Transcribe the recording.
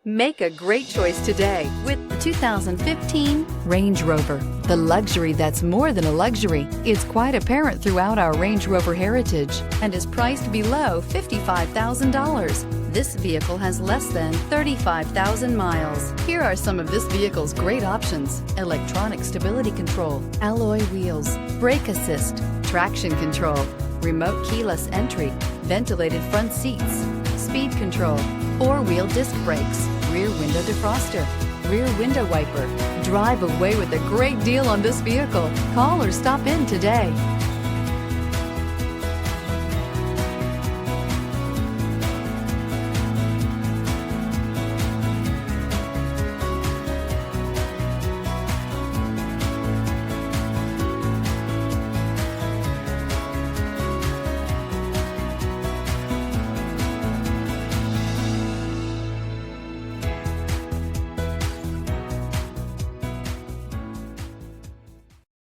Make a great choice today with the 2015 Range Rover. The luxury that's more than a luxury is quite apparent throughout our Range Rover heritage and is priced below $55,000. This vehicle has less than 35,000 miles. Here are some of this vehicle's great options: electronic stability control, alloy wheels, brake assist, traction control, remote keyless entry, ventilated front seats, speed control, four-wheel disc brakes, rear window defroster, rear window wiper. Drive away with a great deal on this vehicle. Call or stop in today.